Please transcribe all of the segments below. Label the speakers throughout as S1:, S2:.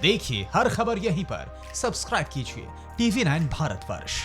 S1: देखिए हर खबर यहीं पर। सब्सक्राइब कीजिए TV9 Bharatvarsh.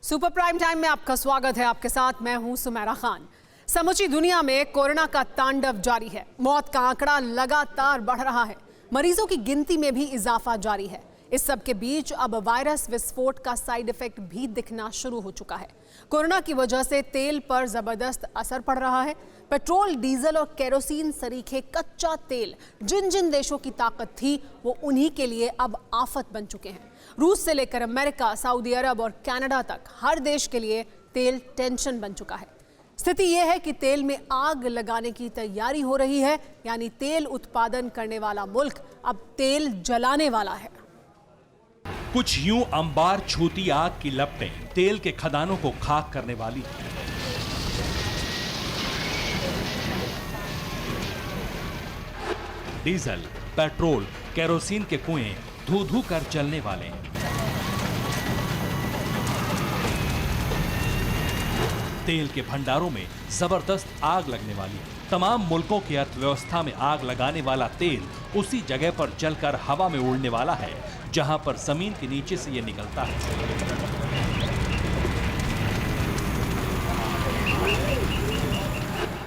S2: Super prime time में आपका स्वागत है। आपके साथ मैं हूं सुमेरा खान। समूची दुनिया में कोरोना का तांडव जारी है। मौत का आंकड़ा लगातार बढ़ रहा है। मरीजों की गिनती में भी इजाफा जारी है। इस सब के बीच अब वायरस विस्फोट का साइड इफेक्ट भी दिखना शुरू हो चुका है। कोरोना की वजह से तेल पर जबरदस्त असर पड़ रहा है। पेट्रोल, डीजल और केरोसिन सरीखे कच्चा तेल जिन जिन देशों की ताकत थी वो उन्हीं के लिए अब आफत बन चुके हैं। रूस से लेकर अमेरिका, सऊदी अरब और कनाडा तक हर देश के लिए तेल टेंशन बन चुका है। स्थिति यह है कि तेल में आग लगाने की तैयारी हो रही है, यानी तेल उत्पादन करने वाला मुल्क अब तेल जलाने वाला है।
S3: कुछ यूं अंबार छूती आग की लपटें तेल के खदानों को खाक करने वाली हैं। डीजल, पेट्रोल, केरोसिन के कुएं धू धू कर जलने वाले हैं। तेल के भंडारों में जबरदस्त आग लगने वाली है। तमाम मुल्कों की अर्थव्यवस्था में आग लगाने वाला तेल उसी जगह पर जलकर हवा में उड़ने वाला है जहां पर जमीन के नीचे से यह निकलता है।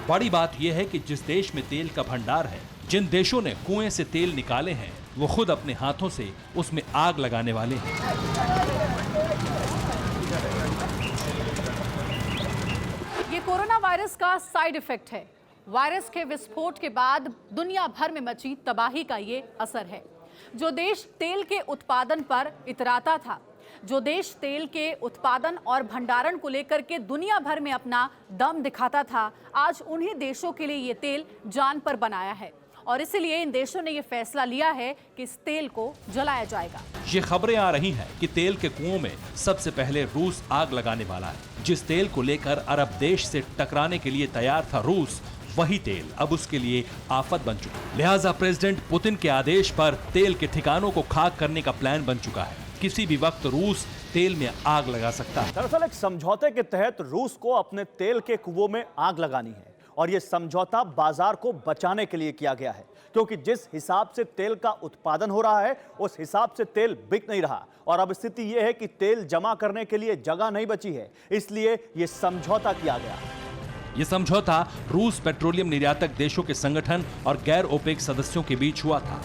S3: बड़ी बात यह है कि जिस देश में तेल का भंडार है, जिन देशों ने कुएं से तेल निकाले हैं, वो खुद अपने हाथों से उसमें आग लगाने वाले हैं।
S4: ये कोरोना वायरस का साइड इफेक्ट है। वायरस के विस्फोट के बाद दुनिया भर में मची तबाही का ये असर है। जो देश तेल के उत्पादन पर इतराता था, जो देश तेल के उत्पादन और भंडारण को लेकर के दुनिया भर में अपना दम दिखाता था, आज उन्हीं देशों के लिए ये तेल जान पर बनाया है और इसलिए इन देशों ने ये फैसला लिया है कि इस तेल को जलाया जाएगा।
S3: ये खबरें आ रही हैं कि तेल के कुओं में सबसे पहले रूस आग लगाने वाला है। जिस तेल को लेकर अरब देश से टकराने के लिए तैयार था रूस, वही तेल अब उसके लिए आफत बन चुका है। लिहाजा प्रेसिडेंट पुतिन के आदेश पर तेल के ठिकानों को खाक करने का प्लान बन चुका है। किसी भी वक्त रूस तेल में आग लगा सकता है।
S5: दरअसल एक समझौते के तहत रूस को अपने तेल के कुओं में आग लगानी है और यह समझौता बाजार को बचाने के लिए किया गया है, क्योंकि जिस हिसाब से तेल का उत्पादन हो रहा है उस हिसाब से तेल बिक नहीं रहा और अब स्थिति यह है कि तेल जमा करने के लिए जगह नहीं बची है, इसलिए यह समझौता किया गया।
S3: यह समझौता रूस पेट्रोलियम निर्यातक देशों के संगठन और गैर ओपेक सदस्यों के बीच हुआ था,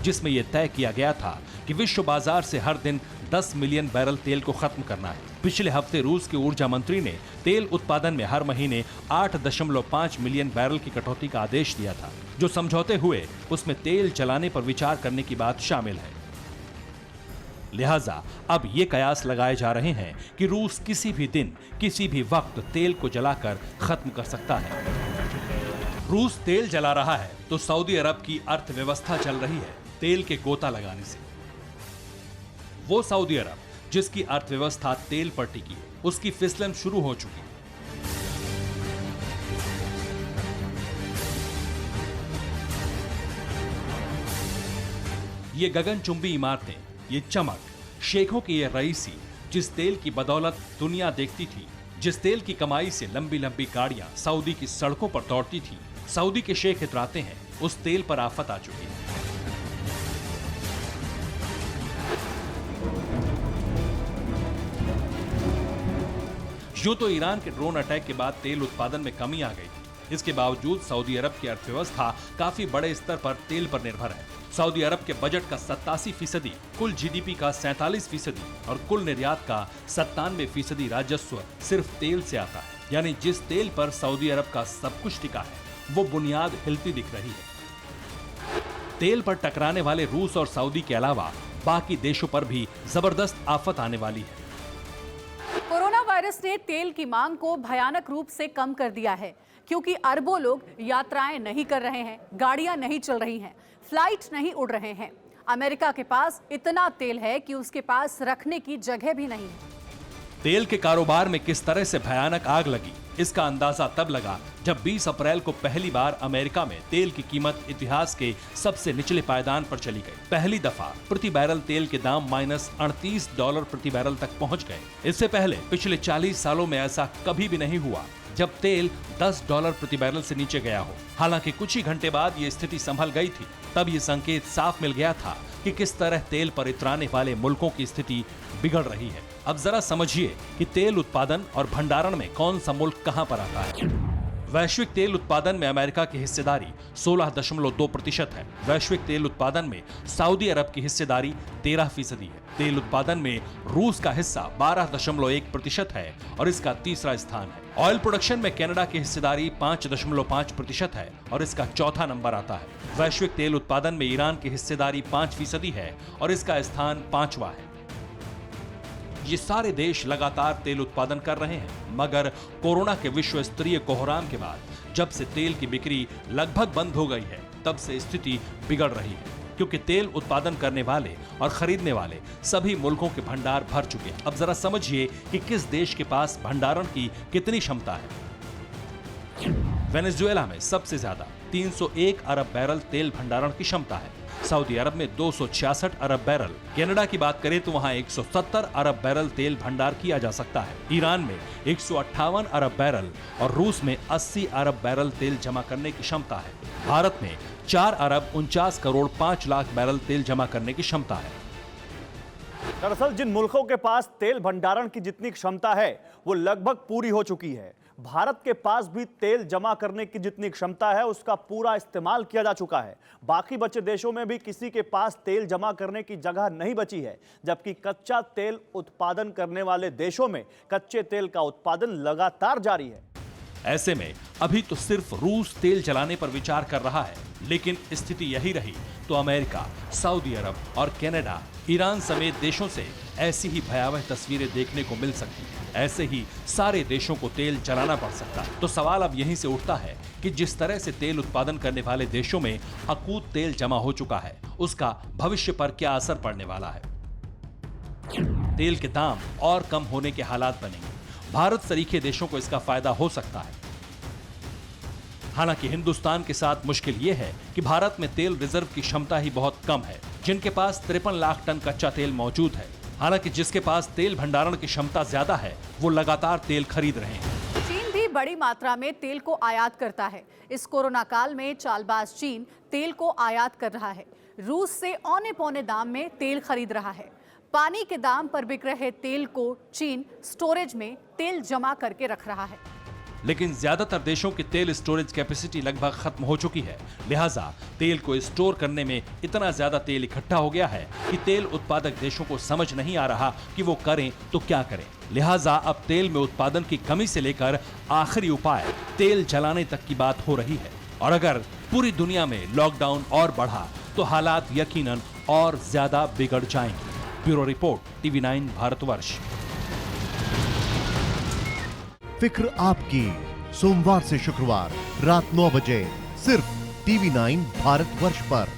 S3: जिसमें यह तय किया गया था कि विश्व बाजार से हर दिन 10 मिलियन बैरल तेल को खत्म करना है। पिछले हफ्ते रूस के ऊर्जा मंत्री ने तेल उत्पादन में हर महीने 8.5 मिलियन बैरल की कटौती का आदेश दिया था। जो समझौते हुए उसमें तेल जलाने पर विचार करने की बात शामिल है। लिहाजा अब ये कयास लगाए जा रहे हैं कि रूस किसी भी दिन, किसी भी वक्त तेल को जलाकर खत्म कर सकता है। रूस तेल जला रहा है तो सऊदी अरब की अर्थव्यवस्था चल रही है तेल के गोता लगाने से। वो सऊदी अरब जिसकी अर्थव्यवस्था तेल पर टिकी, उसकी फिसलन शुरू हो चुकी। ये गगनचुंबी इमारतें, ये चमक, शेखों की ये रईसी, जिस तेल की बदौलत दुनिया देखती थी, जिस तेल की कमाई से लंबी लंबी गाड़ियां सऊदी की सड़कों पर दौड़ती थी, सऊदी के शेख इतराते हैं, उस तेल पर आफत आ चुकी है। यूं तो ईरान के ड्रोन अटैक के बाद तेल उत्पादन में कमी आ गई थी। इसके बावजूद सऊदी अरब की अर्थव्यवस्था काफी बड़े स्तर पर तेल पर निर्भर है। सऊदी अरब के बजट का 87%, कुल जीडीपी का 47% और कुल निर्यात का 97% राजस्व सिर्फ तेल से आता है। यानी जिस तेल पर सऊदी अरब का सब कुछ टिका है वो बुनियाद हिलती दिख रही है। तेल पर टकराने वाले रूस और सऊदी के अलावा बाकी देशों पर भी जबरदस्त आफत आने वाली है।
S4: कोरोना वायरस ने तेल की मांग को भयानक रूप से कम कर दिया है, क्योंकि अरबों लोग यात्राएं नहीं कर रहे हैं, गाड़ियां नहीं चल रही हैं, फ्लाइट नहीं उड़ रहे हैं। अमेरिका के पास इतना तेल है कि उसके पास रखने की जगह भी नहीं है।
S3: तेल के कारोबार में किस तरह से भयानक आग लगी, इसका अंदाजा तब लगा जब 20 अप्रैल को पहली बार अमेरिका में तेल की कीमत इतिहास के सबसे निचले पायदान पर चली गई। पहली दफा प्रति बैरल तेल के दाम -$38 प्रति बैरल तक पहुंच गए। इससे पहले पिछले 40 सालों में ऐसा कभी भी नहीं हुआ। जब तेल $10 प्रति बैरल से नीचे गया हो। हालांकि कुछ ही घंटे बाद ये स्थिति संभल गई थी। तब ये संकेत साफ मिल गया था कि किस तरह तेल पर इतराने वाले मुल्कों की स्थिति बिगड़ रही है। अब जरा समझिए कि तेल उत्पादन और भंडारण में कौन सा मुल्क कहां पर आता है। वैश्विक तेल उत्पादन में अमेरिका की हिस्सेदारी 16.2% है। वैश्विक तेल उत्पादन में सऊदी अरब की हिस्सेदारी 13% है। तेल उत्पादन में रूस का हिस्सा 12.1% है और इसका तीसरा स्थान है। ऑयल प्रोडक्शन में कनाडा की हिस्सेदारी 5.5% है और इसका चौथा नंबर आता है। वैश्विक तेल उत्पादन में ईरान की हिस्सेदारी 5% है और इसका स्थान 5वां है। ये सारे देश लगातार तेल उत्पादन कर रहे हैं, मगर कोरोना के विश्व स्तरीय कोहराम के बाद जब से तेल की बिक्री लगभग बंद हो गई है, तब से स्थिति बिगड़ रही है, क्योंकि तेल उत्पादन करने वाले और खरीदने वाले सभी मुल्कों के भंडार भर चुके हैं। अब जरा समझिए कि किस देश के पास भंडारण की कितनी क्षमता है। वेनेजुएला में सबसे ज्यादा 301 अरब बैरल तेल भंडारण की क्षमता है। सऊदी अरब में 266 अरब बैरल। कनाडा की बात करें तो वहां 170 अरब बैरल तेल भंडार किया जा सकता है। ईरान में 158 अरब बैरल और रूस में 80 अरब बैरल तेल जमा करने की क्षमता है। भारत में 4 अरब 49 करोड़ 5 लाख बैरल तेल जमा करने की क्षमता है।
S5: दरअसल जिन मुल्कों के पास तेल भंडारण की जितनी क्षमता है वो लगभग पूरी हो चुकी है। भारत के पास भी तेल जमा करने की जितनी क्षमता है उसका पूरा इस्तेमाल किया जा चुका है। बाकी बचे देशों में भी किसी के पास तेल जमा करने की जगह नहीं बची है, जबकि कच्चा तेल उत्पादन करने वाले देशों में कच्चे तेल का उत्पादन लगातार जारी है।
S3: ऐसे में अभी तो सिर्फ रूस तेल जलाने पर विचार कर रहा है, लेकिन स्थिति यही रही तो अमेरिका, सऊदी अरब और कनाडा, ईरान समेत देशों से ऐसी ही भयावह तस्वीरें देखने को मिल सकती हैं। ऐसे ही सारे देशों को तेल जलाना पड़ सकता है। तो सवाल अब यहीं से उठता है कि जिस तरह से तेल उत्पादन करने वाले देशों में अकूत तेल जमा हो चुका है, उसका भविष्य पर क्या असर पड़ने वाला है। तेल के दाम और कम होने के हालात बनेंगे। भारत सरीखे देशों को इसका फायदा हो सकता है। हालांकि हिंदुस्तान के साथ मुश्किल यह है कि भारत में तेल रिजर्व की क्षमता ही बहुत कम है, जिनके पास 53 लाख टन कच्चा तेल मौजूद है। हालांकि जिसके पास तेल भंडारण की क्षमता ज्यादा है वो लगातार तेल खरीद रहे हैं।
S4: चीन भी बड़ी मात्रा में तेल को आयात करता है। इस कोरोना काल में चालबाज चीन तेल को आयात कर रहा है। रूस से औने पौने दाम में तेल खरीद रहा है। पानी के दाम पर बिक रहे तेल को चीन स्टोरेज में तेल जमा करके रख रहा है।
S3: लेकिन ज्यादातर देशों की तेल स्टोरेज कैपेसिटी लगभग खत्म हो चुकी है। लिहाजा तेल को स्टोर करने में इतना ज्यादा तेल इकट्ठा हो गया है कि तेल उत्पादक देशों को समझ नहीं आ रहा कि वो करें तो क्या करें। लिहाजा अब तेल में उत्पादन की कमी से लेकर आखिरी उपाय तेल जलाने तक की बात हो रही है। और अगर पूरी दुनिया में लॉकडाउन और बढ़ा तो हालात यकीनन और ज्यादा बिगड़ जाएंगे। Bureau report, TV9 Bharatvarsh.
S6: फिक्र आपकी, सोमवार से शुक्रवार रात 9 बजे सिर्फ TV9 भारतवर्ष पर।